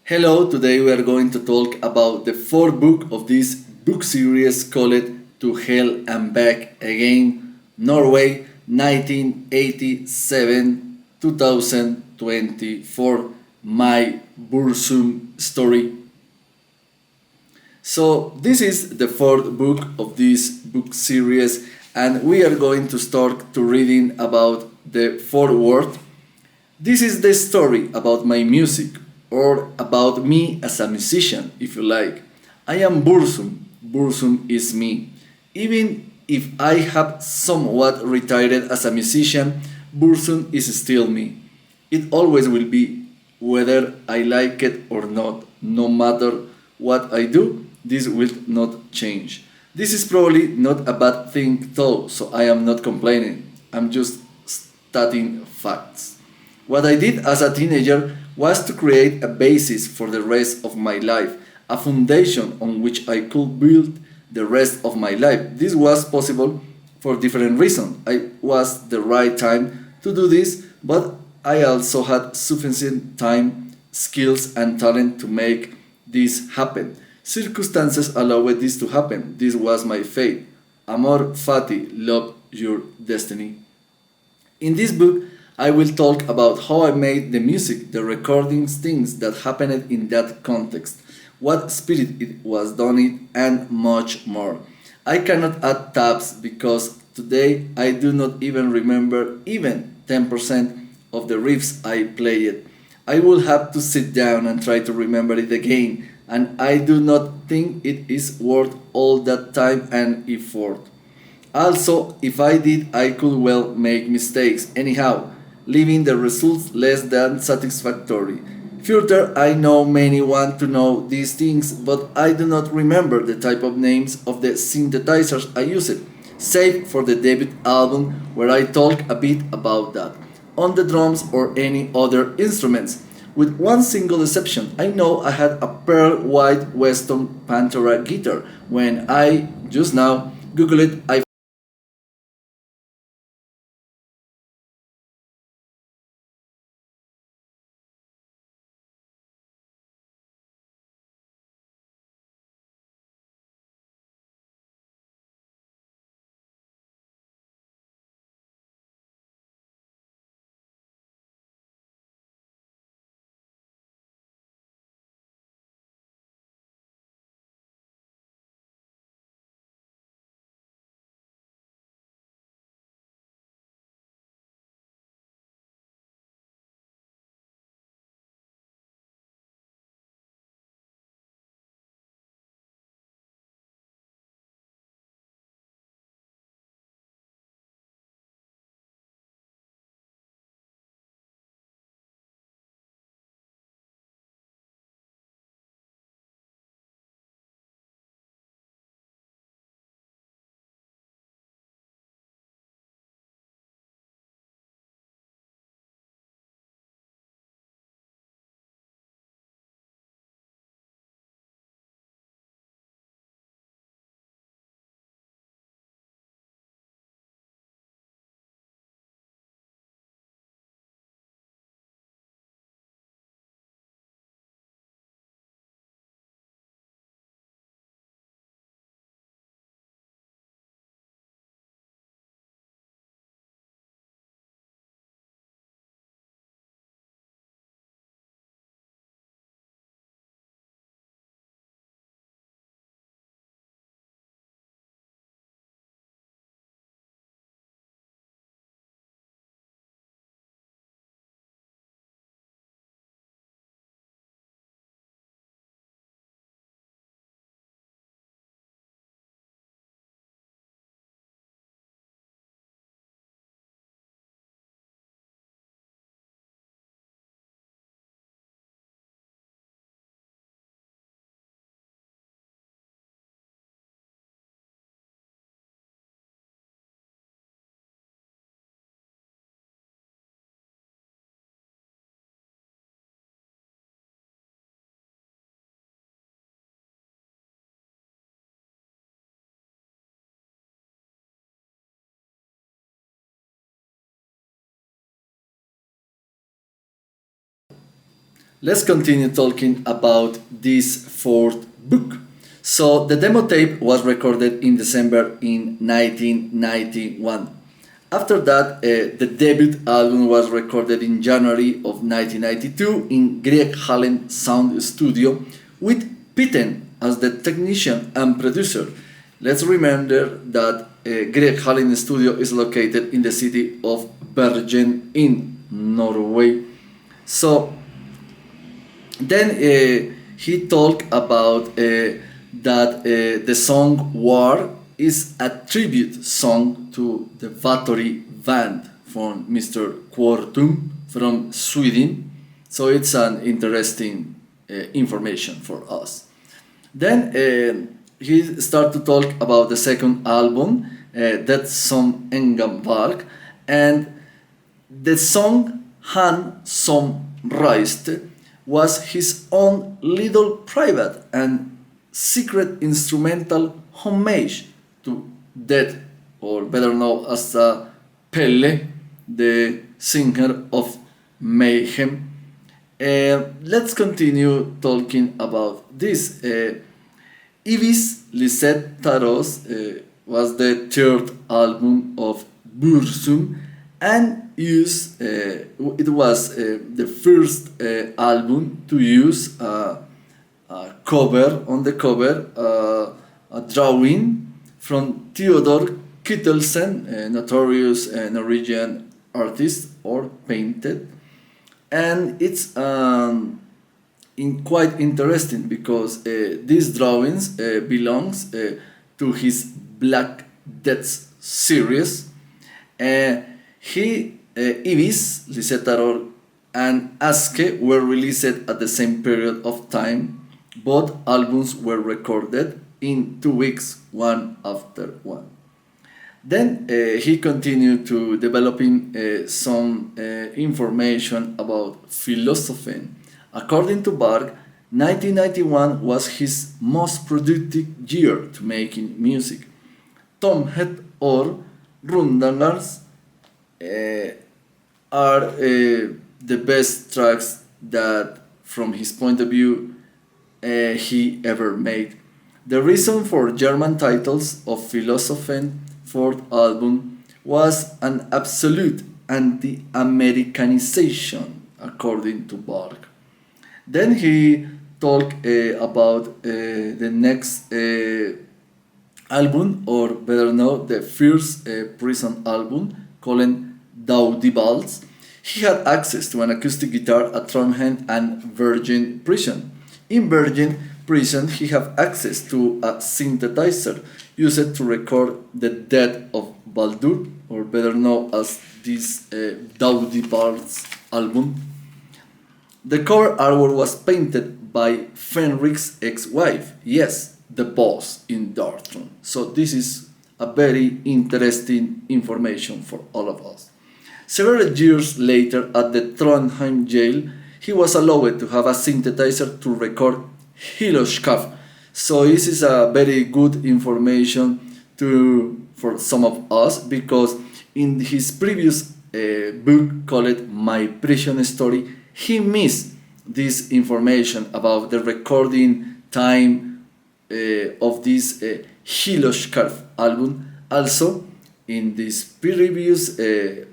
Hello, today we are going to talk about the fourth book of this book series called To Hell and Back Again, Norway, 1987 2024, my Burzum story. So, this is the fourth book of this book series, and we are going to start to reading about the foreword. This is the story about my music, or about me as a musician, if you like. I am Burzum. Burzum is me. Even if I have somewhat retired as a musician, Burzum is still me. It always will be, whether I like it or not. No matter what I do, this will not change. This is probably not a bad thing though, so I am not complaining. I'm just stating facts. What I did as a teenager was to create a basis for the rest of my life, a foundation on which I could build the rest of my life. This was possible for different reasons. I was the right time to do this, but I also had sufficient time, skills, and talent to make this happen. Circumstances allowed this to happen. This was my fate. Amor fati, love your destiny. In this book, I will talk about how I made the music, the recordings, things that happened in that context, what spirit it was done it, and much more. I cannot add tabs because today I do not even remember even 10% of the riffs I played. I will have to sit down and try to remember it again, and I do not think it is worth all that time and effort. Also, if I did, I could well make mistakes, anyhow, leaving the results less than satisfactory. Further, I know many want to know these things, but I do not remember the type of names of the synthesizers I used, save for the debut album where I talk a bit about that, on the drums or any other instruments. With one single exception, I know I had a pearl white Weston Pantera guitar when I, just now, Googled it. I Let's continue talking about this fourth book. So the demo tape was recorded in December in 1991. After that, the debut album was recorded in January of 1992 in Greg Hallen Sound Studio with Pitten as the technician and producer. Let's remember that Greg Hallen Studio is located in the city of Bergen in Norway. So then he talked about that the song War is a tribute song to the Bathory band from Mr. Quartum from Sweden. So it's an interesting information for us. Then he started to talk about the second album, that song Engam Varg, and the song Han som Reist was his own little private and secret instrumental homage to Death, or better known as Pelle, the singer of Mayhem. Let's continue talking about this. Ibis Lisette Taros was the third album of Burzum, and it was the first album to use a cover on the cover, a drawing from Theodor Kittelsen, a notorious Norwegian artist or painted, and it's quite interesting because these drawings belongs to his Black Death series. Ibis, Lisetaror, and Aske were released at the same period of time. Both albums were recorded in 2 weeks, one after one. Then he continued to developing some information about philosophy. According to Varg, 1991 was his most productive year to making music. Tomhet or Rundangars are the best tracks that, from his point of view, he ever made. The reason for German titles of Philosophen fourth album was an absolute anti-Americanization, according to Varg. Then he talked about the next album, or better known, the first prison album, called Daudibals. He had access to an acoustic guitar at Trondheim and Virgin Prison. In Virgin Prison, he had access to a synthesizer used to record the death of Baldur, or better known as this Daudibals album. The cover artwork was painted by Fenrik's ex-wife, yes, the boss in Dartron. So this is a very interesting information for all of us. Several years later, at the Trondheim jail, he was allowed to have a synthesizer to record Hiloshkaf. So this is a very good information for some of us, because in his previous book called My Prison Story, he missed this information about the recording time of this Hiloshkaf album. Also, in this previous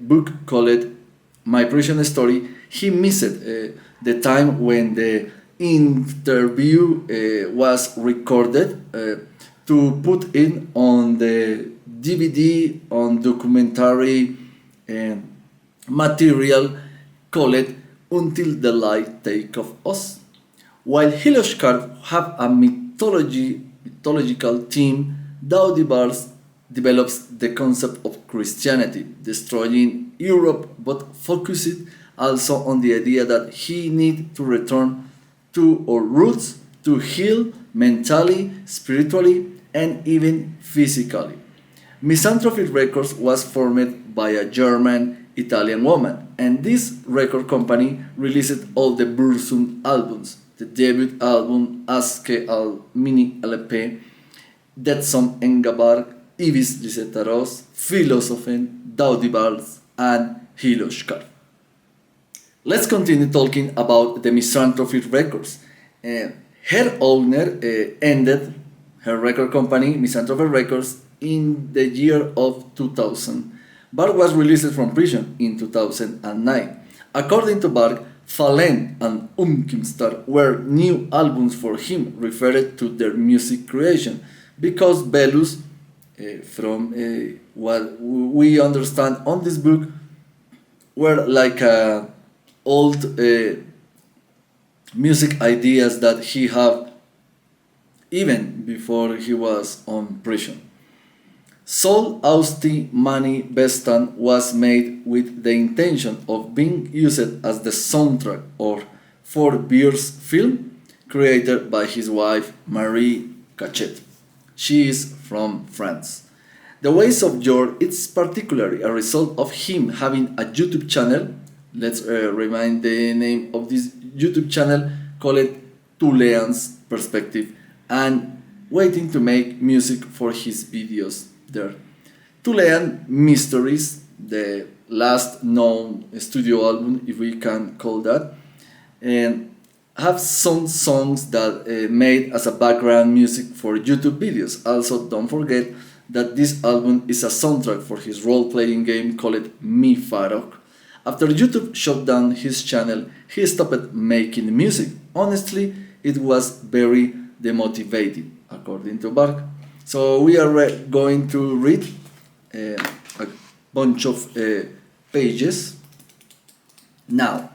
book called My Prison Story, he missed the time when the interview was recorded to put in on the DVD, on documentary material called Until the Light Take of Us. While Hiloshkar have a mythological theme, Daudibars develops the concept of Christianity, destroying Europe, but focused also on the idea that he need to return to our roots to heal mentally, spiritually, and even physically. Misanthropy Records was formed by a German-Italian woman, and this record company released all the Burzum albums, the debut album Aske al Mini LP, Dead Som Engabarg, Ibis Lisetaros, Philosophen, Daudibals, and Hiloshkar. Let's continue talking about the Misanthropy Records. Her owner ended her record company, Misanthropy Records, in the year of 2000. Varg was released from prison in 2009. According to Varg, Fallen and Umkimstar were new albums for him referred to their music creation because Belus, from what we understand on this book, were like old music ideas that he had even before he was on prison. Soul Austi Mani Bestan was made with the intention of being used as the soundtrack or for Beer's film created by his wife Marie Cachet. She is from France. The Ways of George is particularly a result of him having a YouTube channel. Let's remind the name of this YouTube channel, call it Thulean's Perspective, and waiting to make music for his videos there. Thulean Mysteries, the last known studio album, if we can call that, and have some songs that made as a background music for YouTube videos. Also, don't forget that this album is a soundtrack for his role-playing game called Me Farok. After YouTube shut down his channel, he stopped making music. Honestly, it was very demotivating, according to Varg. So we are going to read a bunch of pages. Now,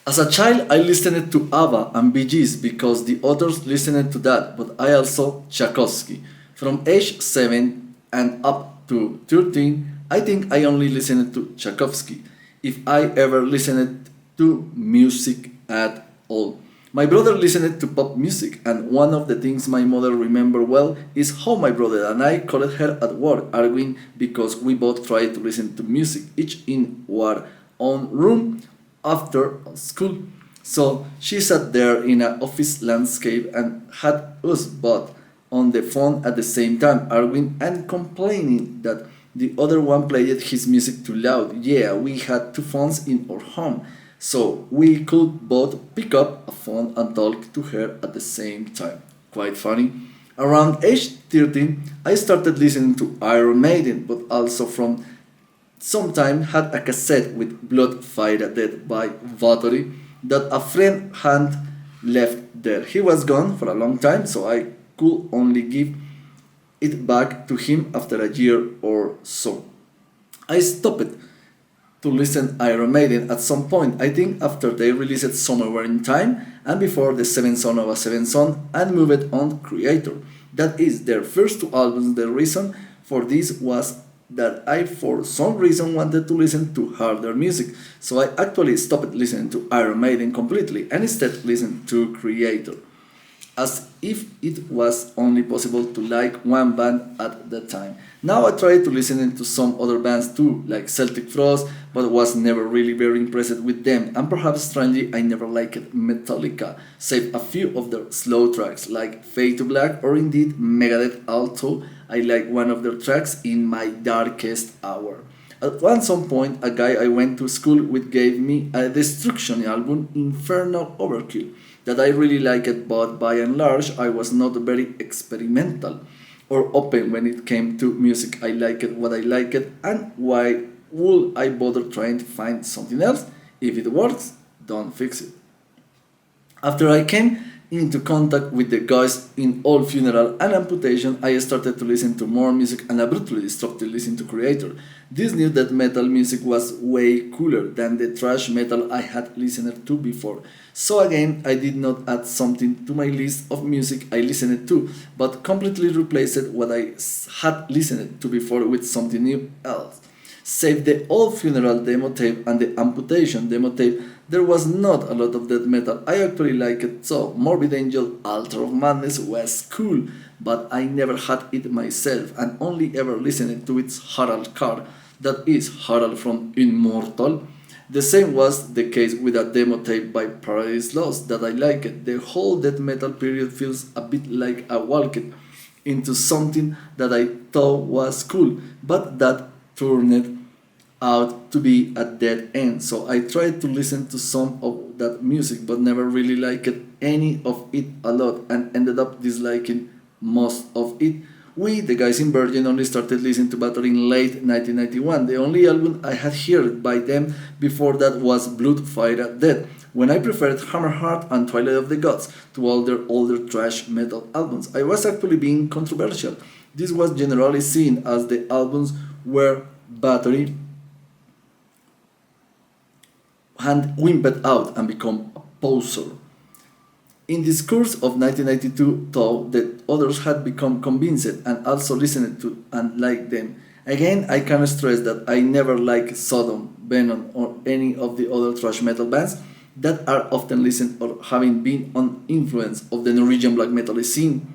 as a child, I listened to ABBA and Bee Gees because the others listened to that, but I also Tchaikovsky. From age 7 and up to 13, I think I only listened to Tchaikovsky, if I ever listened to music at all. My brother listened to pop music, and one of the things my mother remembered well is how my brother and I called her at work, arguing because we both tried to listen to music, each in our own room after school. So she sat there in an office landscape and had us both on the phone at the same time, arguing and complaining that the other one played his music too loud. Yeah, we had two phones in our home, so we could both pick up a phone and talk to her at the same time. Quite funny. Around age 13, I started listening to Iron Maiden, but also from some time had a cassette with Blood Fire Dead by Vattori that a friend had left there. He was gone for a long time, so I could only give it back to him after a year or so. I stopped to listen Iron Maiden at some point, I think after they released Somewhere in Time and before The Seventh Son of a Seventh Son, and moved on Creator. That is their first two albums. The reason for this was that I for some reason wanted to listen to harder music, so I actually stopped listening to Iron Maiden completely and instead listened to Creator, as if it was only possible to like one band at the time. Now I try to listen to some other bands too, like Celtic Frost, but was never really very impressed with them, and perhaps strangely I never liked Metallica, save a few of their slow tracks like Fade to Black or indeed Megadeth, although I like one of their tracks in My Darkest Hour. At some point, a guy I went to school with gave me a Destruction album, Infernal Overkill, that I really liked, but by and large I was not very experimental or open when it came to music. I liked what I liked, and why would I bother trying to find something else? If it works, don't fix it. After I came into contact with the guys in All Funeral and Amputation, I started to listen to more music and abruptly stopped to listen to Creator. This new death metal music was way cooler than the thrash metal I had listened to before. So again, I did not add something to my list of music I listened to, but completely replaced what I had listened to before with something new else. Save the Old Funeral demo tape and the Amputation demo tape, there was not a lot of death metal I actually liked it, so Morbid Angel Altar of Madness was cool, but I never had it myself and only ever listened to its Harald Carr, that is Harald from Immortal. The same was the case with a demo tape by Paradise Lost that I liked. The whole death metal period feels a bit like I walked into something that I thought was cool, but that turned out to be a dead end. So I tried to listen to some of that music but never really liked any of it a lot and ended up disliking most of it. We, the guys in Virgin, only started listening to Battery in late 1991. The only album I had heard by them before that was Blood, Fire, Death, when I preferred Hammerheart and Twilight of the Gods to all their older thrash metal albums. I was actually being controversial. This was generally seen as the albums where Battery had wimped out and become a poser. In this course of 1992, though, the others had become convinced and also listened to and liked them. Again, I can stress that I never liked Sodom, Venom, or any of the other thrash metal bands that are often listened or having been on influence of the Norwegian black metal scene.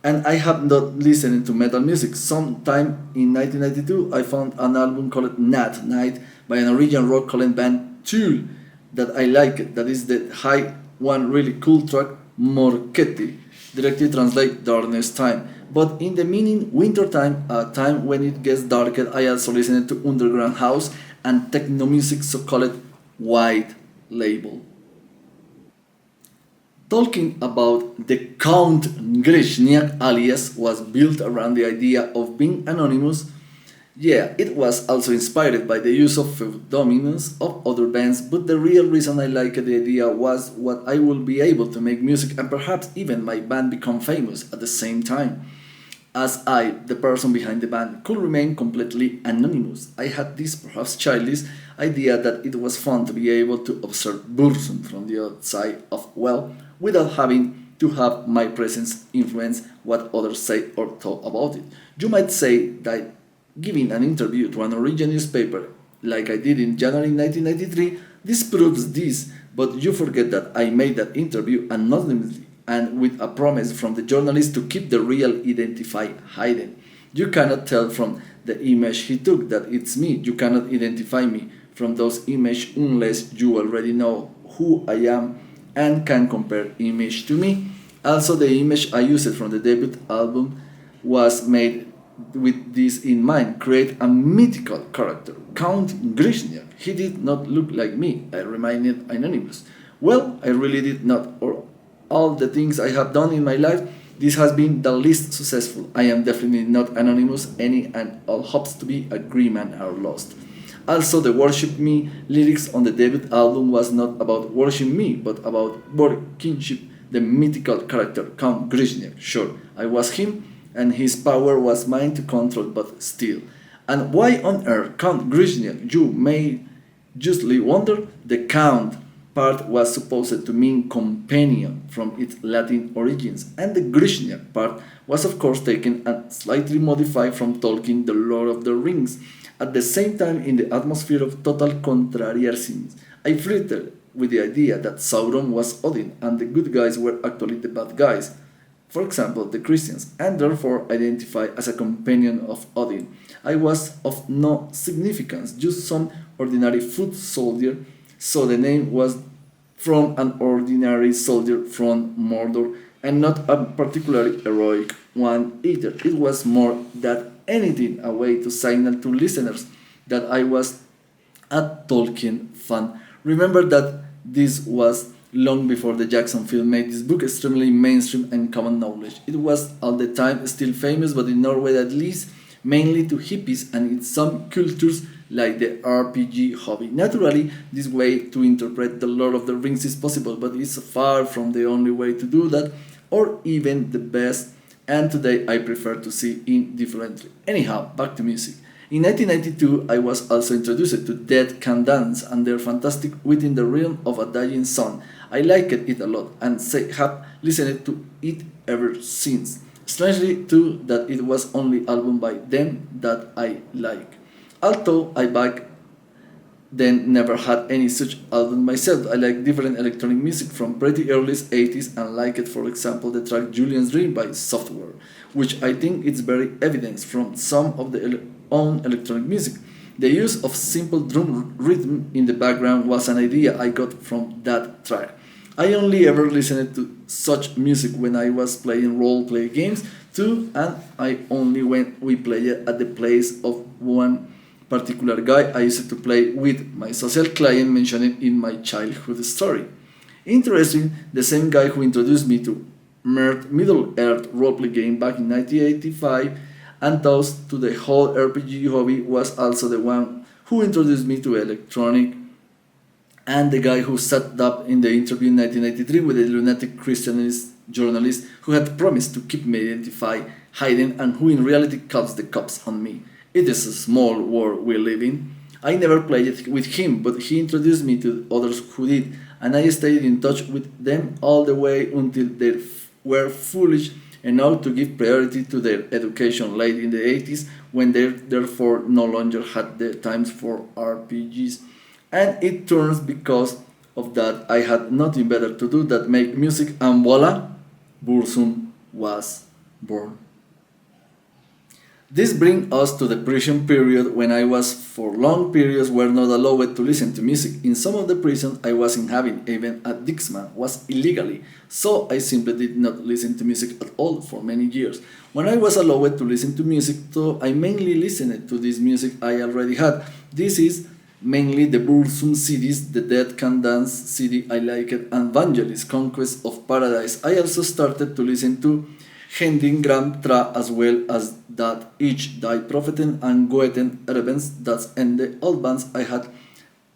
And I have not listened to metal music. Sometime in 1992, I found an album called Nat Night by a Norwegian rock called band Thule that I liked. That is the high one really cool track, Morketti, directly translate darkness time. But in the meaning, winter time, a time when it gets darker, I also listened to underground house and techno music, so called white label. Talking about the Count Grishniak alias was built around the idea of being anonymous. Yeah, it was also inspired by the use of pseudonyms of other bands, but the real reason I liked the idea was what I would be able to make music and perhaps even my band become famous at the same time. As I, the person behind the band, could remain completely anonymous, I had this perhaps childish idea that it was fun to be able to observe Burzum from the outside of well, without having to have my presence influence what others say or thought about it. You might say that giving an interview to an Norwegian newspaper, like I did in January 1993, this proves this, but you forget that I made that interview anonymously and with a promise from the journalist to keep the real identity hidden. You cannot tell from the image he took that it's me. You cannot identify me from those images unless you already know who I am and can compare image to me. Also, the image I used from the debut album was made with this in mind, create a mythical character, Count Grishniak. He did not look like me, I remained anonymous. Well, I really did not, or all the things I have done in my life, this has been the least successful. I am definitely not anonymous, any and all hopes to be a green man are lost. Also, the Worship Me lyrics on the debut album was not about worship me, but about kinship, the mythical character, Count Grishniak. Sure, I was him, and his power was mine to control, but still. And why on earth Count Grishniak? You may justly wonder. The Count part was supposed to mean companion from its Latin origins, and the Grishniak part was of course taken and slightly modified from Tolkien The Lord of the Rings. At the same time, in the atmosphere of total contrarianism, I flirted with the idea that Sauron was Odin and the good guys were actually the bad guys, for example, the Christians, and therefore identified as a companion of Odin. I was of no significance, just some ordinary foot soldier, so the name was from an ordinary soldier from Mordor and not a particularly heroic one either. It was more than anything a way to signal to listeners that I was a Tolkien fan. Remember that this was long before the Jackson film made this book extremely mainstream and common knowledge. It was at the time still famous, but in Norway at least, mainly to hippies and in some cultures like the RPG hobby. Naturally, this way to interpret The Lord of the Rings is possible, but it's far from the only way to do that, or even the best, and today I prefer to see it differently. Anyhow, back to music. In 1992, I was also introduced to Dead Can Dance and their fantastic Within the Realm of a Dying Sun. I liked it a lot and have listened to it ever since. Strangely too that it was only album by them that I like. Although I back then never had any such album myself. I like different electronic music from pretty early 80s and liked, for example, the track Julian's Dream by Software, which I think is very evident from some of the own electronic music. The use of simple drum rhythm in the background was an idea I got from that track. I only ever listened to such music when I was playing role-play games too, and I only when we played at the place of one particular guy I used to play with my social client mentioned in my childhood story. Interesting, the same guy who introduced me to Middle Earth roleplay game back in 1985 and thus to the whole RPG hobby was also the one who introduced me to electronic and the guy who sat up in the interview in 1993 with a lunatic Christianist journalist who had promised to keep me identified, hiding, and who in reality calls the cops on me. It is a small world we live in. I never played it with him, but he introduced me to others who did, and I stayed in touch with them all the way until they were foolish enough to give priority to their education late in the 80s when they therefore no longer had the time for RPGs. And it turns because of that I had nothing better to do than make music, and voila, Burzum was born. This brings us to the prison period when I was for long periods were not allowed to listen to music. In some of the prisons I was inhabiting, even at Dixman, was illegally, so I simply did not listen to music at all for many years. When I was allowed to listen to music, though, I mainly listened to this music I already had. This is mainly the Burzum CDs, the Dead Can Dance CD I liked, and Vangelis Conquest of Paradise. I also started to listen to Hending Gram Tra as well as that each Die Propheten and Goeten Erevens that's and the old bands I had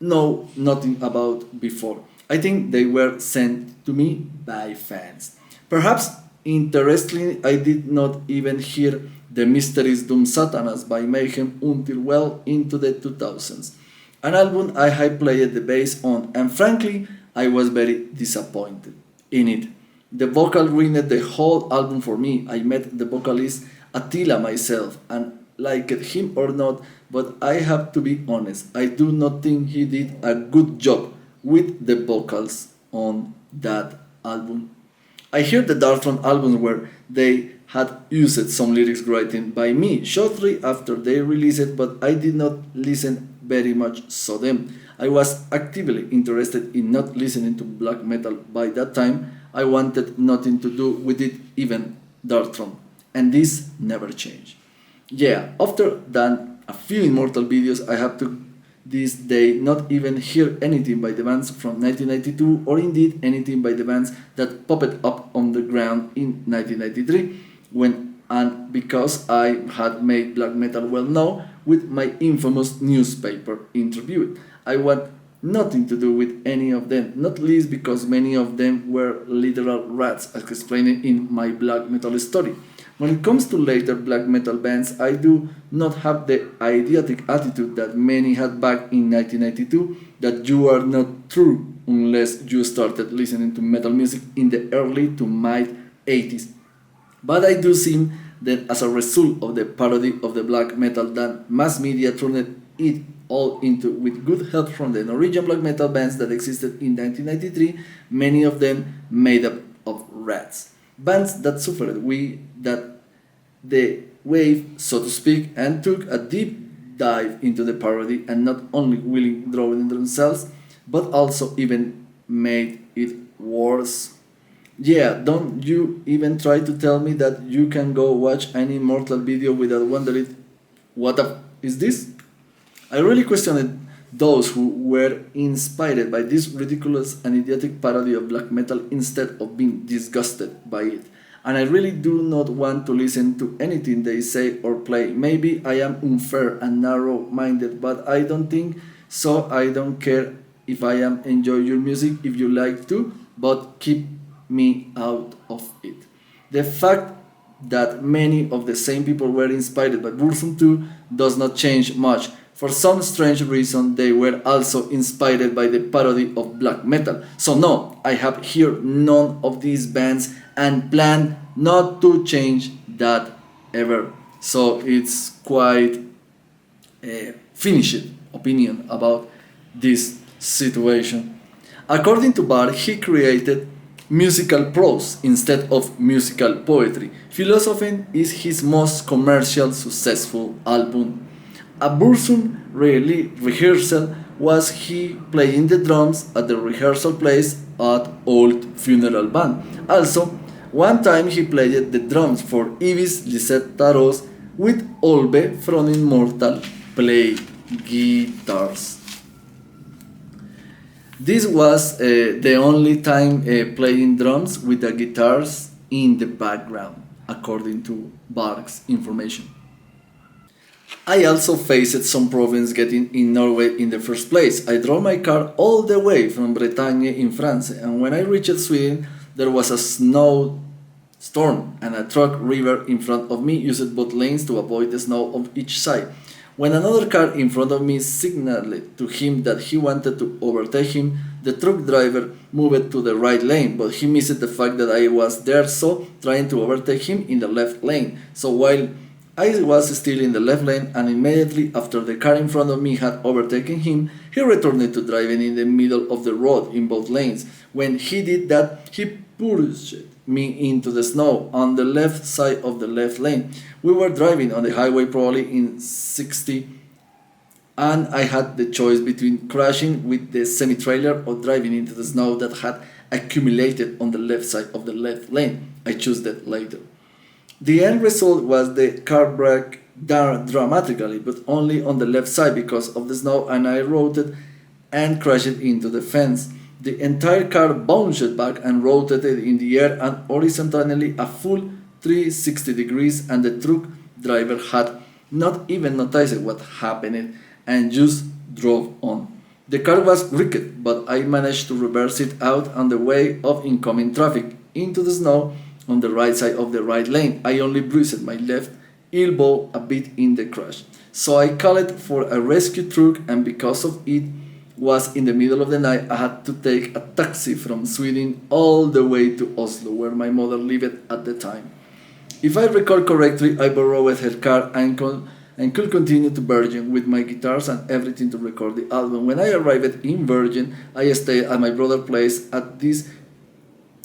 know nothing about before. I think they were sent to me by fans. Perhaps interestingly, I did not even hear The Mysteries Doom Satanas by Mayhem until well into the 2000s. An album I had played the bass on, and frankly, I was very disappointed in it. The vocal ruined the whole album for me. I met the vocalist Attila myself and liked him or not, but I have to be honest, I do not think he did a good job with the vocals on that album. I heard the Darkthrone albums where they had used some lyrics written by me shortly after they released it, but I did not listen very much so them. I was actively interested in not listening to black metal by that time. I wanted nothing to do with it, even Darkthrone, and this never changed. Yeah, after that, a few Immortal videos, I have to this day not even hear anything by the bands from 1992 or indeed anything by the bands that popped up on the ground in 1993 when and because I had made black metal well known with my infamous newspaper interview. I want nothing to do with any of them, not least because many of them were literal rats, as explained in my black metal story. When it comes to later black metal bands, I do not have the idiotic attitude that many had back in 1992 that you are not true unless you started listening to metal music in the early to mid 80s. But I do think that as a result of the parody of the black metal that mass media turned it all into with good help from the Norwegian black metal bands that existed in 1993, many of them made up of rats. Bands that suffered the wave, so to speak, and took a deep dive into the parody and not only really drawing themselves, but also even made it worse. Yeah, don't you even try to tell me that you can go watch any Immortal video without wondering, what the is this? I really questioned those who were inspired by this ridiculous and idiotic parody of black metal instead of being disgusted by it. And I really do not want to listen to anything they say or play. Maybe I am unfair and narrow-minded, but I don't think so. I don't care if I am enjoy your music if you like to, but keep me out of it. The fact that many of the same people were inspired by Burzum too does not change much. For some strange reason, they were also inspired by the parody of black metal. So no, I have heard none of these bands and plan not to change that ever. So it's quite a finished opinion about this situation. According to Varg, he created musical prose instead of musical poetry. Philosophy is his most commercial successful album. A Burzum rehearsal was he playing the drums at the rehearsal place at Old Funeral Band. Also, one time he played the drums for Ibis Lisette Taros with Olbe from Immortal play guitars. This was the only time playing drums with the guitars in the background, according to Varg's information. I also faced some problems getting in Norway in the first place. I drove my car all the way from Bretagne in France, and when I reached Sweden, there was a snow storm, and a truck river in front of me used both lanes to avoid the snow on each side. When another car in front of me signaled to him that he wanted to overtake him, the truck driver moved to the right lane, but he missed the fact that I was there, so trying to overtake him in the left lane. So while I was still in the left lane, and immediately after the car in front of me had overtaken him, he returned to driving in the middle of the road in both lanes. When he did that, he pushed me into the snow on the left side of the left lane. We were driving on the highway probably in 60, and I had the choice between crashing with the semi-trailer or driving into the snow that had accumulated on the left side of the left lane. I chose that later. The end result was the car broke down dramatically, but only on the left side because of the snow, and I rotated and crashed into the fence. The entire car bounced back and rotated in the air and horizontally a full 360 degrees, and the truck driver had not even noticed what happened and just drove on. The car was wrecked, but I managed to reverse it out on the way of incoming traffic into the snow on the right side of the right lane. I only bruised my left elbow a bit in the crash. So I called for a rescue truck, and because of it was in the middle of the night, I had to take a taxi from Sweden all the way to Oslo, where my mother lived at the time. If I recall correctly, I borrowed her car and could continue to Bergen with my guitars and everything to record the album. When I arrived in Bergen, I stayed at my brother's place.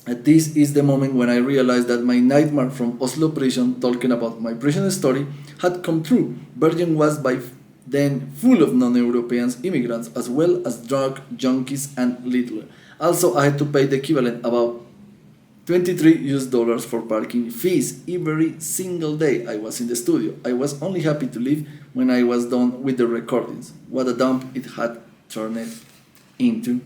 This is the moment when I realized that my nightmare from Oslo prison, talking about my prison story, had come true. Bergen was by then full of non-European immigrants, as well as drug junkies and little. Also, I had to pay the equivalent about $23 for parking fees every single day I was in the studio. I was only happy to leave when I was done with the recordings. What a dump it had turned into.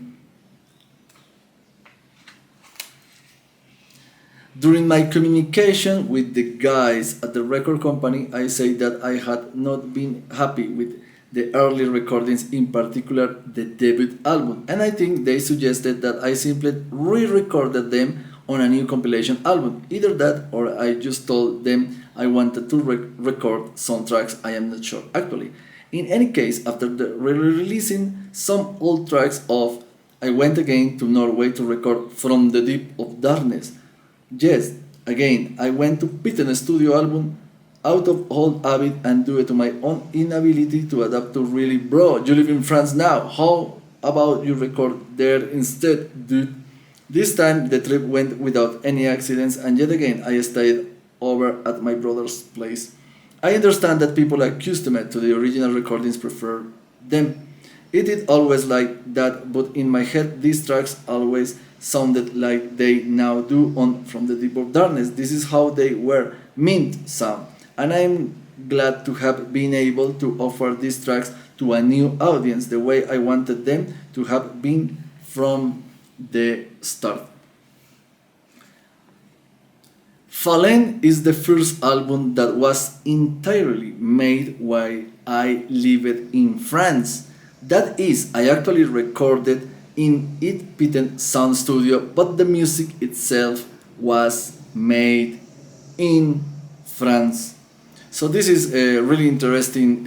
During my communication with the guys at the record company, I say that I had not been happy with the early recordings, in particular the debut album, and I think they suggested that I simply re-recorded them on a new compilation album. Either that, or I just told them I wanted to record some tracks, I am not sure actually. In any case, after the re-releasing some old tracks off, I went again to Norway to record From the Deep of Darkness. Yes, again, I went to pit a studio album out of old habit and due to my own inability to adapt to really, bro, you live in France now, how about you record there instead, dude? This time the trip went without any accidents, and yet again I stayed over at my brother's place. I understand that people accustomed to the original recordings prefer them. It is always like that, but in my head these tracks always sounded like they now do on From the Deep of Darkness. This is how they were meant to sound, and I'm glad to have been able to offer these tracks to a new audience the way I wanted them to have been from the start. Fallen is the first album that was entirely made while I lived in France. That is, I actually recorded in It Pitten Sound Studio, but the music itself was made in France. So this is really interesting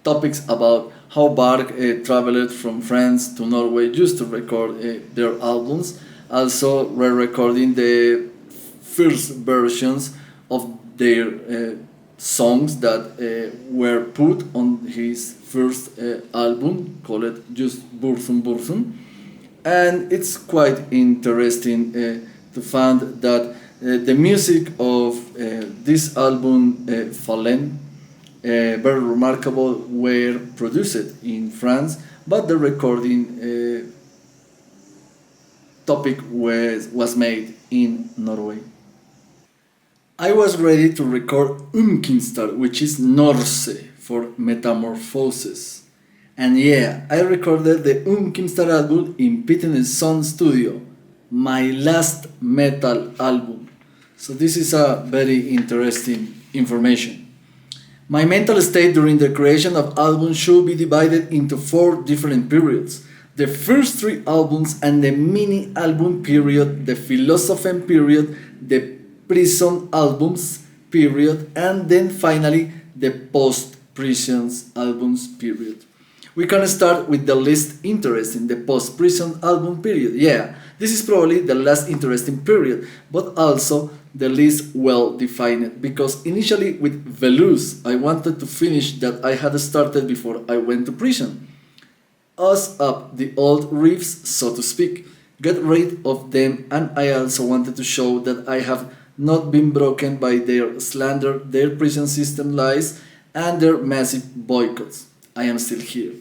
topics about how Varg traveled from France to Norway just to record their albums. Also, re-recording the first versions of their songs that were put on his first album called just Burzum. And it's quite interesting to find that the music of this album, Fallen, very remarkable, were produced in France, but the recording topic was made in Norway. I was ready to record Umkinstar, which is Norse for metamorphosis. And yeah, I recorded the Kimstar album in Pitten's Sound Studio, my last metal album. So this is a very interesting information. My mental state during the creation of albums should be divided into four different periods. The first three albums and the mini album period, the philosophy period, the prison albums period, and then finally the post prisons albums period. We can start with the least interesting, the post prison album period. Yeah, this is probably the last interesting period, but also the least well defined because initially with Veluz I wanted to finish that I had started before I went to prison. Us up the old riffs, so to speak, get rid of them, and I also wanted to show that I have not been broken by their slander, their prison system lies, and their massive boycotts. I am still here.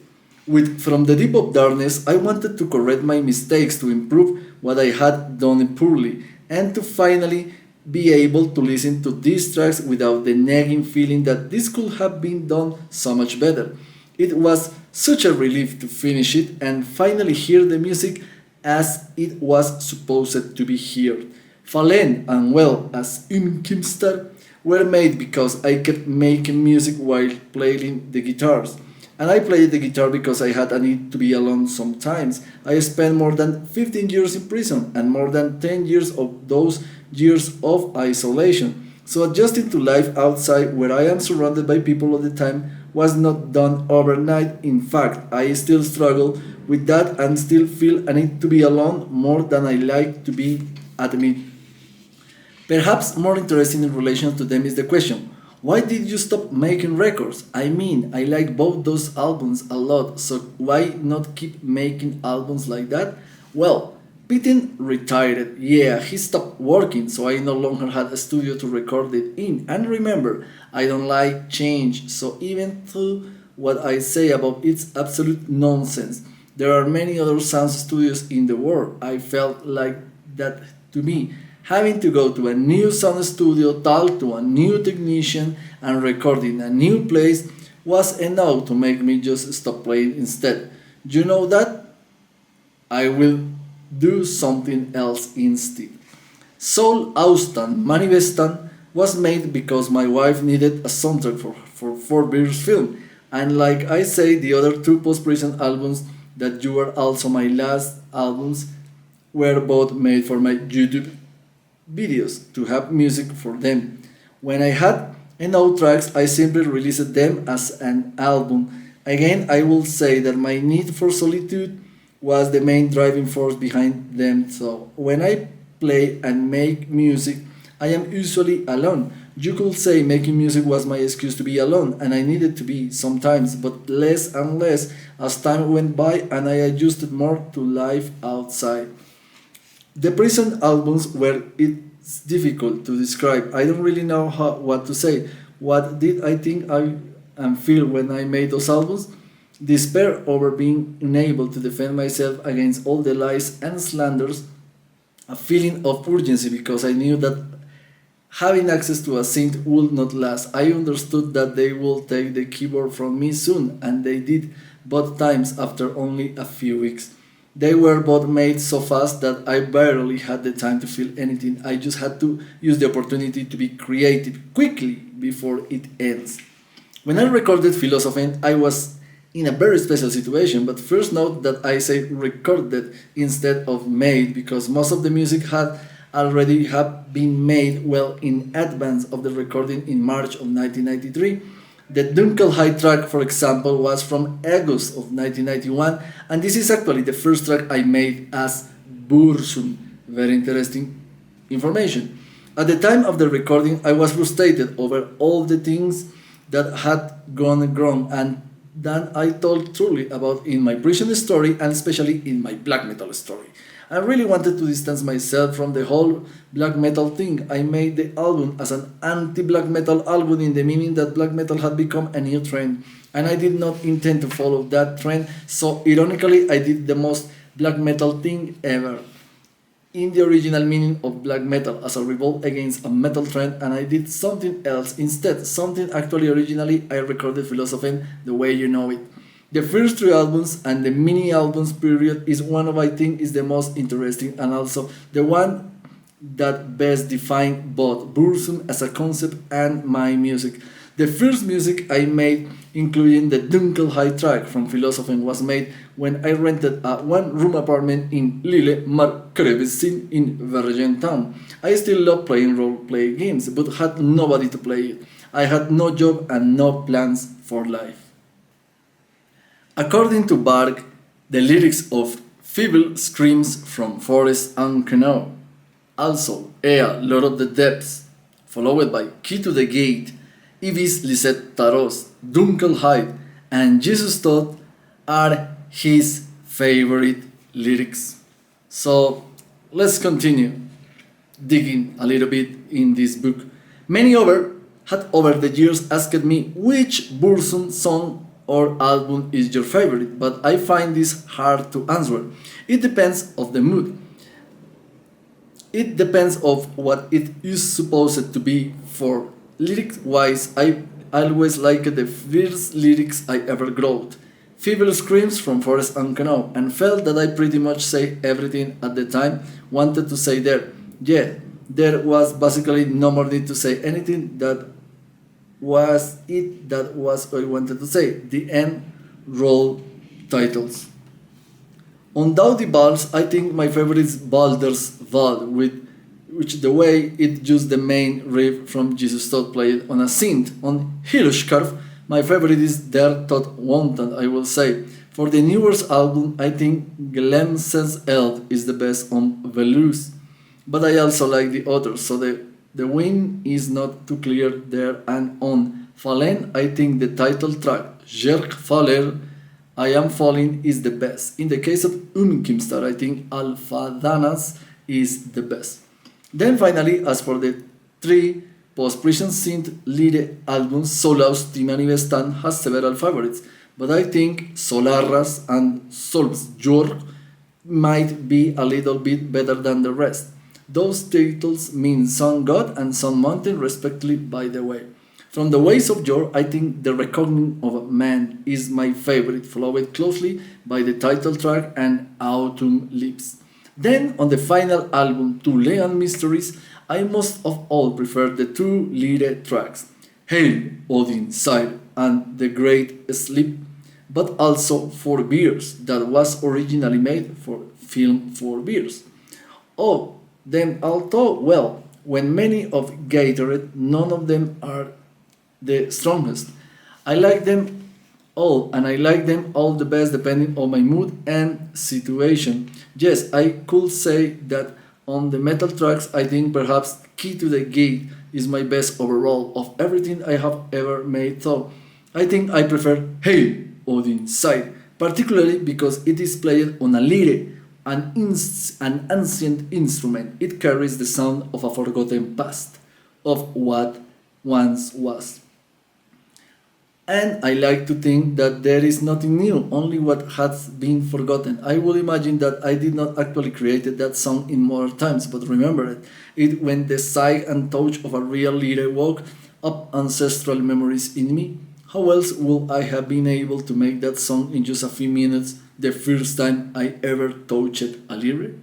With From the Deep of Darkness, I wanted to correct my mistakes to improve what I had done poorly, and to finally be able to listen to these tracks without the nagging feeling that this could have been done so much better. It was such a relief to finish it and finally hear the music as it was supposed to be heard. Fallen and Well as Kimstar were made because I kept making music while playing the guitars. And I played the guitar because I had a need to be alone sometimes. I spent more than 15 years in prison and more than 10 years of those years of isolation. So adjusting to life outside where I am surrounded by people all the time was not done overnight. In fact, I still struggle with that and still feel a need to be alone more than I like to be admit. Perhaps more interesting in relation to them is the question, why did you stop making records? I mean, I like both those albums a lot, so why not keep making albums like that? Well, Pitten retired. Yeah, he stopped working, so I no longer had a studio to record it in. And remember, I don't like change, so even though what I say about it's absolute nonsense, there are many other sound studios in the world. I felt like that to me. Having to go to a new sound studio, talk to a new technician, and record in a new place was enough to make me just stop playing instead. You know that? I will do something else instead. Soul Austin Manifestan was made because my wife needed a soundtrack for Fort Beer's film, and like I say, the other two post-prison albums that you were also my last albums were both made for my YouTube videos to have music for them. When I had enough tracks, I simply released them as an album. Again, I will say that my need for solitude was the main driving force behind them. So when I play and make music, I am usually alone. You could say making music was my excuse to be alone, and I needed to be sometimes, but less and less as time went by and I adjusted more to life outside. The prison albums were it's difficult to describe. I don't really know what to say. What did I think I and feel when I made those albums? Despair over being unable to defend myself against all the lies and slanders, a feeling of urgency because I knew that having access to a synth would not last. I understood that they would take the keyboard from me soon, and they did, both times after only a few weeks. They were both made so fast that I barely had the time to feel anything. I just had to use the opportunity to be creative quickly before it ends. When I recorded Philosophy, I was in a very special situation, but first note that I say recorded instead of made because most of the music had already have been made well in advance of the recording in March of 1993. The Dunkel High track, for example, was from August of 1991, and this is actually the first track I made as Burzum. Very interesting information. At the time of the recording, I was frustrated over all the things that had gone wrong, and then I told truly about in my prison story and especially in my black metal story. I really wanted to distance myself from the whole black metal thing. I made the album as an anti-black metal album in the meaning that black metal had become a new trend, and I did not intend to follow that trend, so ironically I did the most black metal thing ever. In the original meaning of black metal as a revolt against a metal trend, and I did something else instead, something actually originally I recorded Philosophy the way you know it. The first three albums and the mini albums period is one of I think is the most interesting and also the one that best define both Burzum as a concept and my music. The first music I made, including the Dunkelheit track from Philosophen, was made when I rented a one-room apartment in Lille Markrevesin in Virgin Town. I still love playing role-play games, but had nobody to play it. I had no job and no plans for life. According to Varg, the lyrics of Feeble Screams from Forest and Canal, also Ea, Lord of the Depths, followed by Key to the Gate, Ibis Lisette Taros, Dunkelheit, and Jesus Todd are his favorite lyrics. So let's continue digging a little bit in this book. Many had over the years asked me which Burzum song or album is your favorite, but I find this hard to answer. It depends of the mood. It depends of what it is supposed to be for. Lyrics wise, I always liked the first lyrics I ever wrote. Feeble Screams from Forest and Canal, and felt that I pretty much say everything at the time wanted to say there. Yeah, there was basically no more need to say anything. That was what I wanted to say. The end roll titles. On Dowdy Balls, I think my favorite is Baldur's Val, which the way it used the main riff from Jesus Todd played on a synth. On Hiroshkarf, my favorite is Der Todd Wanted, I will say. For the newest album, I think Glemsen's Eld is the best on Velouz, but I also like the others, so the win is not too clear there. And on Fallen, I think the title track, Jerk Faller, I Am Falling, is the best. In the case of Kimstar, I think Alpha Danas is the best. Then finally, as for the three post-prison synth lead albums, Solaus, Timani Vestan has several favorites, but I think Solarras and Solbsjorg might be a little bit better than the rest. Those titles mean Sun God and Sun Mountain respectively, by the way. From the Ways of Jor, I think The Reckoning of Man is my favorite, followed closely by the title track and Autumn Leaves. Then, on the final album, Thulean Mysteries, I most of all prefer the two lead tracks, Hail, Odin, Sire, and The Great Sleep, but also Four Beers, that was originally made for film Four Beers. Oh, then although, well, when many of Gatorade, none of them are the strongest. I like them all, and I like them all the best depending on my mood and situation. Yes, I could say that on the metal tracks, I think perhaps Key to the Gate is my best overall of everything I have ever made, so I think I prefer Hail Odin Side, particularly because it is played on a lyre, an ancient instrument. It carries the sound of a forgotten past, of what once was. And I like to think that there is nothing new, only what has been forgotten. I would imagine that I did not actually create that song in modern times, but remember it when the sight and touch of a real leader woke up ancestral memories in me. How else would I have been able to make that song in just a few minutes the first time I ever touched a lyre?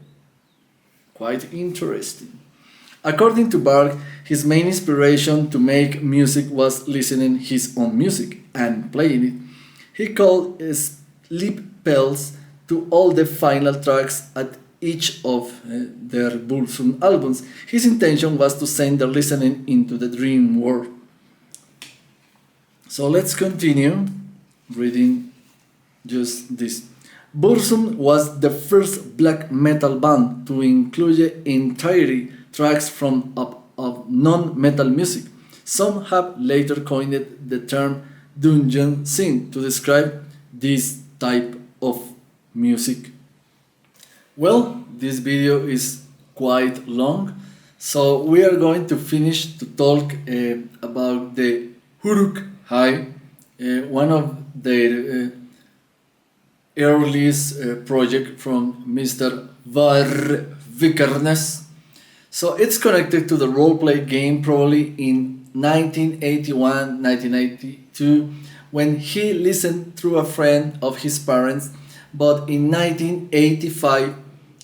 Quite interesting. According to Varg, his main inspiration to make music was listening his own music and playing it. He called sleep spells to all the final tracks at each of their Burzum albums. His intention was to send the listening into the dream world. So let's continue reading just this. Burzum was the first black metal band to include entirely tracks from of non-metal music. Some have later coined the term dungeon synth to describe this type of music. Well, this video is quite long, so we are going to finish to talk about the Huruk High, one of their earliest project from Mr. Varg Vikernes. So it's connected to the roleplay game probably in 1981-1982 when he listened through a friend of his parents, but in 1985.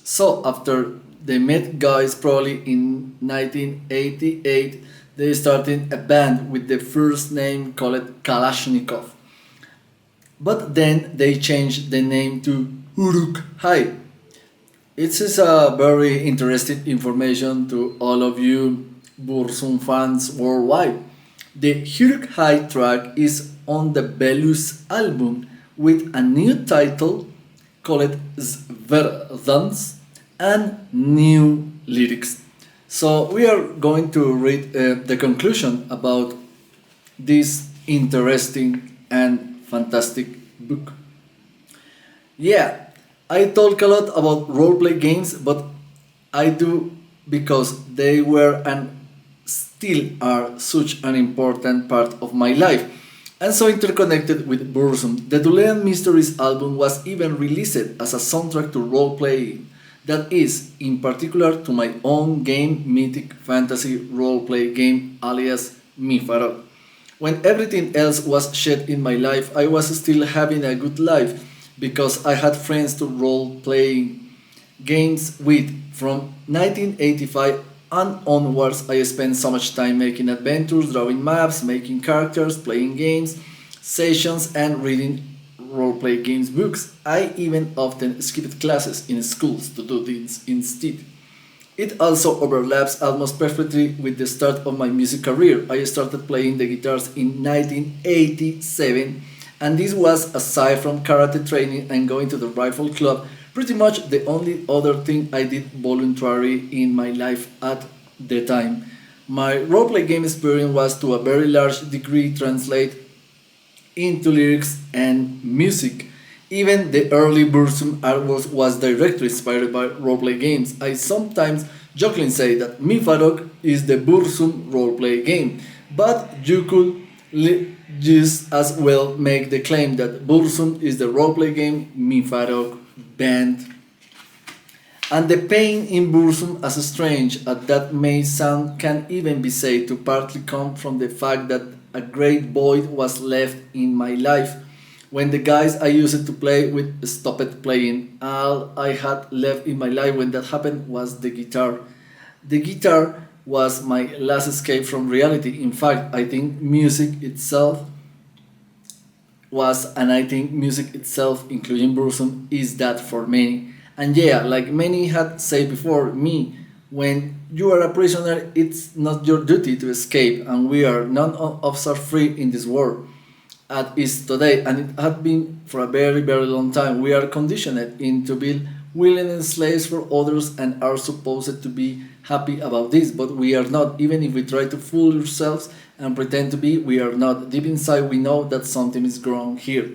So after they met guys probably in 1988, they started a band with the first name called Kalashnikov. But then they changed the name to Uruk Hai. It is a very interesting information to all of you Burzum fans worldwide. The Uruk Hai track is on the Belus album with a new title called Sverdans and new lyrics. So we are going to read the conclusion about this interesting and fantastic book. Yeah, I talk a lot about roleplay games, but I do because they were and still are such an important part of my life and so interconnected with Burzum. The Thulean Mysteries album was even released as a soundtrack to role-playing, that is, in particular to my own game, Mythic Fantasy roleplay game alias Mifarok. When everything else was shed in my life, I was still having a good life because I had friends to role-playing games with. From 1985 and onwards, I spent so much time making adventures, drawing maps, making characters, playing games, sessions, and reading roleplay games books. I even often skipped classes in schools to do this instead. It also overlaps almost perfectly with the start of my music career. I started playing the guitars in 1987, and this was, aside from karate training and going to the rifle club, pretty much the only other thing I did voluntarily in my life at the time. My roleplay game experience was to a very large degree translate into lyrics and music. Even the early Burzum artwork was directly inspired by roleplay games. I sometimes jokingly say that Mifarok is the Burzum roleplay game, but you could just as well make the claim that Burzum is the roleplay game Mifarok band. And the pain in Burzum, as strange as that may sound, can even be said to partly come from the fact that a great void was left in my life. When the guys I used to play with stopped playing, all I had left in my life when that happened was the guitar. The guitar was my last escape from reality. In fact, I think music itself was, and I think music itself, including Burzum, is that for many. And yeah, like many had said before me, when you are a prisoner, it's not your duty to escape, and we are none of us are free in this world. As is today, and it had been for a very, very long time. We are conditioned into being willing slaves for others and are supposed to be happy about this, but we are not. Even if we try to fool ourselves and pretend to be, we are not. Deep inside, we know that something is wrong here.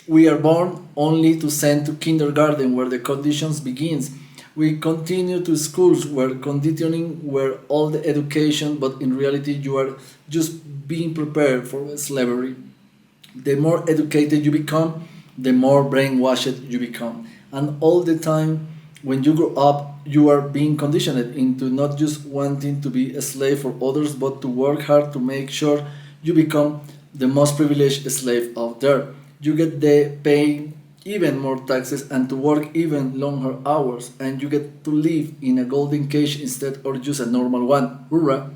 We are born only to send to kindergarten where the conditions begins. We continue to schools where conditioning were all the education, but in reality you are just being prepared for slavery. The more educated you become, the more brainwashed you become. And all the time when you grow up, you are being conditioned into not just wanting to be a slave for others, but to work hard to make sure you become the most privileged slave out there. You get the pay even more taxes and to work even longer hours, and you get to live in a golden cage instead or just a normal one. Hurrah!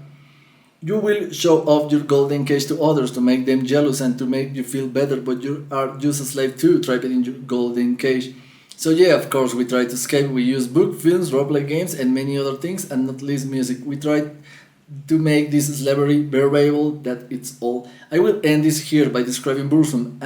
You will show off your golden cage to others to make them jealous and to make you feel better, but you are just a slave too, trapped in your golden cage. So yeah, of course, we try to escape. We use book, films, roleplay games, and many other things, and not least music. We try to make this slavery bearable. That it's all. I will end this here by describing Burzum.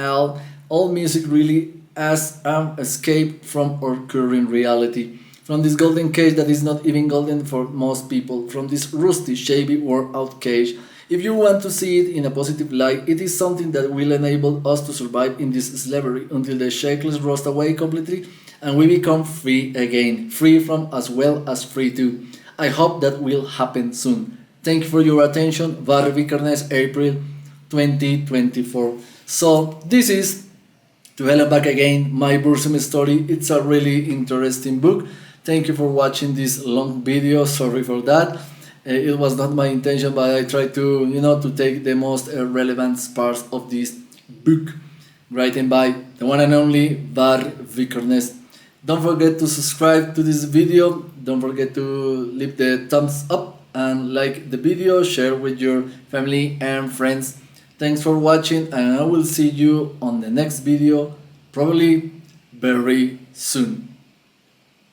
All music really as an escape from our current reality. From this golden cage that is not even golden for most people, from this rusty, shabby, worn out cage. If you want to see it in a positive light, it is something that will enable us to survive in this slavery until the shackles rust away completely and we become free again, free from as well as free to. I hope that will happen soon. Thank you for your attention. Varg Vikernes, April 2024. So this is To Hell and Back Again, my Burzum story. It's a really interesting book. Thank you for watching this long video. Sorry for that. It was not my intention, but I tried to, to take the most relevant parts of this book, written by the one and only Varg Vikernes. Don't forget to subscribe to this video, don't forget to leave the thumbs up and like the video, share with your family and friends. Thanks for watching, and I will see you on the next video, probably very soon.